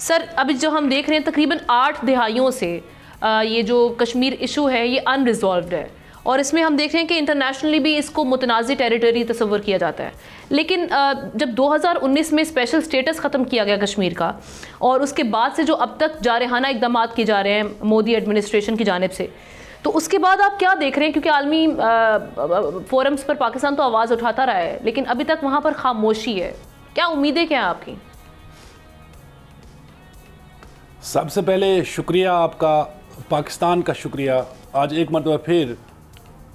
سر ابھی جو ہم دیکھ رہے ہیں تقریباً 8 دہائیوں سے یہ جو کشمیر ایشو ہے یہ ان ریزالوڈ ہے، اور اس میں ہم دیکھ رہے ہیں کہ انٹرنیشنلی بھی اس کو متنازع ٹیریٹری تصور کیا جاتا ہے. لیکن جب 2019 میں اسپیشل سٹیٹس ختم کیا گیا کشمیر کا، اور اس کے بعد سے جو اب تک جارحانہ اقدامات کیے جا رہے ہیں مودی ایڈمنسٹریشن کی جانب سے، تو اس کے بعد آپ کیا دیکھ رہے ہیں؟ کیونکہ عالمی فورمز پر پاکستان تو آواز اٹھاتا رہا ہے، لیکن ابھی تک وہاں پر خاموشی ہے. کیا امیدیں کیا ہیں آپ کی؟ سب سے پہلے شکریہ آپ کا، پاکستان کا شکریہ. آج ایک مرتبہ پھر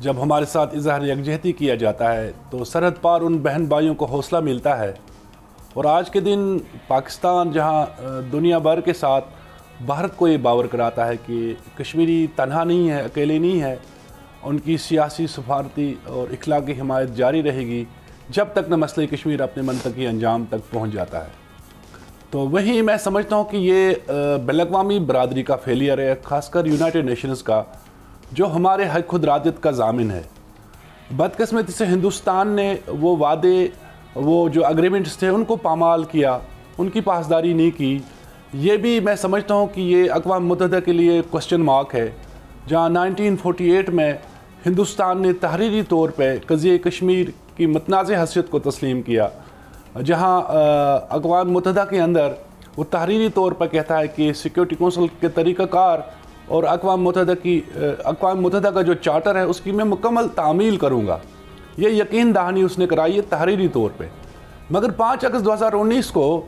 جب ہمارے ساتھ اظہار یکجہتی کیا جاتا ہے تو سرحد پار ان بہن بھائیوں کو حوصلہ ملتا ہے. اور آج کے دن پاکستان جہاں دنیا بھر کے ساتھ بھارت کو یہ باور کراتا ہے کہ کشمیری تنہا نہیں ہے، اکیلے نہیں ہے، ان کی سیاسی، سفارتی اور اخلاقی حمایت جاری رہے گی جب تک نہ مسئلہ کشمیر اپنے منطقی انجام تک پہنچ جاتا ہے. تو وہیں میں سمجھتا ہوں کہ یہ بین الاقوامی برادری کا فیلئر ہے، خاص کر یونائٹڈ نیشنز کا، جو ہمارے حق خود ارادیت کا ضامن ہے. بدقسمتی سے ہندوستان نے وہ وعدے، وہ جو اگریمنٹس تھے ان کو پامال کیا، ان کی پاسداری نہیں کی. یہ بھی میں سمجھتا ہوں کہ یہ اقوام متحدہ کے لیے کوسچن مارک ہے. جہاں 1948 میں ہندوستان نے تحریری طور پہ قضیہ کشمیر کی متنازع حیثیت کو تسلیم کیا، جہاں اقوام متحدہ کے اندر وہ تحریری طور پر کہتا ہے کہ سیکیورٹی کونسل کے طریقہ کار اور اقوام متحدہ کا جو چارٹر ہے اس کی میں مکمل تعمیل کروں گا. یہ یقین دہانی اس نے کرائی ہے تحریری طور پہ. مگر 5 اگست 2019 کو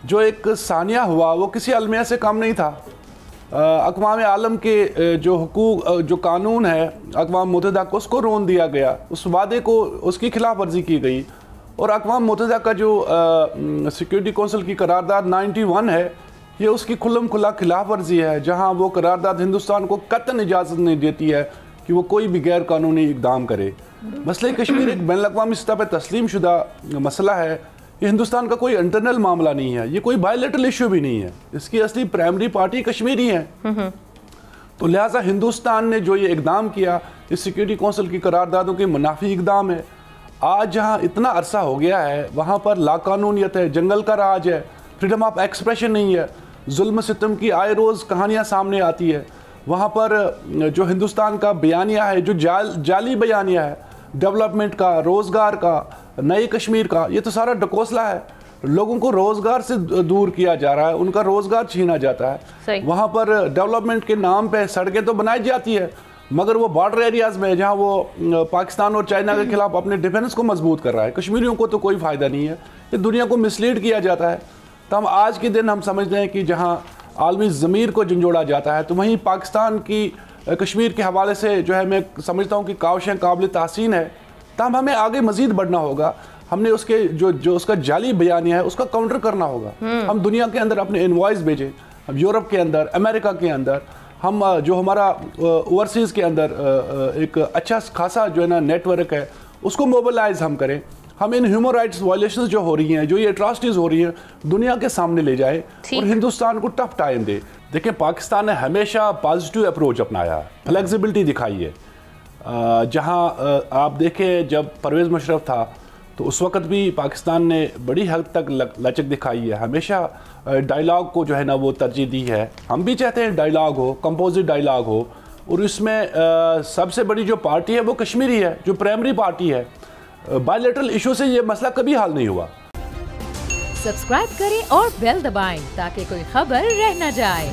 جو ایک ثانیہ ہوا وہ کسی المیہ سے کم نہیں تھا. اقوام عالم کے جو حقوق، جو قانون ہے اقوام متحدہ کو، اس کو رون دیا گیا، اس وعدے کو، اس کی خلاف ورزی کی گئی. اور اقوام متحدہ کا جو سیکیورٹی کونسل کی قرارداد 91 ہے، یہ اس کی کھلم کھلا خلاف ورزی ہے، جہاں وہ قرارداد ہندوستان کو قطعاً اجازت نہیں دیتی ہے کہ وہ کوئی بھی غیر قانونی اقدام کرے. مسئلہ کشمیر ایک بین الاقوامی سطح پہ تسلیم شدہ مسئلہ ہے. یہ ہندوستان کا کوئی انٹرنل معاملہ نہیں ہے، یہ کوئی بائیلیٹرل ایشو بھی نہیں ہے. اس کی اصلی پرائمری پارٹی کشمیری ہے. تو لہٰذا ہندوستان نے جو یہ اقدام کیا، اس سیکیورٹی کونسل کی قراردادوں کے منافی اقدام ہے. آج جہاں اتنا عرصہ ہو گیا ہے وہاں پر لا قانونیت ہے، جنگل کا راج ہے، فریڈم آف ایکسپریشن نہیں ہے، ظلم ستم کی آئے روز کہانیاں سامنے آتی ہے. وہاں پر جو ہندوستان کا بیانیہ ہے، جو جعلی بیانیہ ہے ڈیولپمنٹ کا، روزگار کا، نئے کشمیر کا، یہ تو سارا ڈکوسلہ ہے. لوگوں کو روزگار سے دور کیا جا رہا ہے، ان کا روزگار چھینا جاتا ہے. وہاں پر ڈیولپمنٹ کے نام پہ سڑکیں تو بنائی جاتی ہے، مگر وہ بارڈر ایریاز میں جہاں وہ پاکستان اور چائنا کے خلاف اپنے ڈیفنس کو مضبوط کر رہا ہے. کشمیریوں کو تو کوئی فائدہ نہیں ہے. یہ دنیا کو مسلیڈ کیا جاتا ہے. تو ہم آج کے دن ہم سمجھتے ہیں کہ جہاں عالمی ضمیر کو جھنجھوڑا جاتا ہے، تو وہیں پاکستان کی کشمیر کے حوالے سے جو ہے میں سمجھتا ہوں کہ کاوشیں قابل تحسین ہے. تاہم ہمیں آگے مزید بڑھنا ہوگا. ہم نے اس کے جو اس کا جعلی بیانیہ ہے اس کا کاؤنٹر کرنا ہوگا. ہم دنیا کے اندر اپنے انوائس بھیجیں، ہم یورپ کے اندر، امریکہ کے اندر، ہم جو ہمارا اوورسیز کے اندر ایک اچھا خاصا جو ہے نا نیٹ ورک ہے اس کو موبلائز ہم کریں. ہم ان ہیومن رائٹس وائلیشنز جو ہو رہی ہیں، جو یہ اٹراسٹیز ہو رہی ہیں، دنیا کے سامنے لے جائے اور ہندوستان کو ٹف ٹائم دے. دیکھیں پاکستان نے ہمیشہ پازیٹیو اپروچ اپنایا، فلیکسیبلٹی دکھائی ہے. جہاں آپ دیکھیں جب پرویز مشرف تھا تو اس وقت بھی پاکستان نے بڑی حد تک لچک دکھائی ہے. ہمیشہ ڈائیلاگ کو جو ہے نا وہ ترجیح دی ہے. ہم بھی چاہتے ہیں ڈائیلاگ ہو، کمپوزٹ ڈائیلاگ ہو. اور اس میں سب سے بڑی جو پارٹی ہے وہ کشمیری ہے، جو پرائمری پارٹی ہے. بائیلیٹرل ایشو سے یہ مسئلہ کبھی حل نہیں ہوا. سبسکرائب کریں اور بیل دبائیں تاکہ کوئی خبر رہ نہ جائے.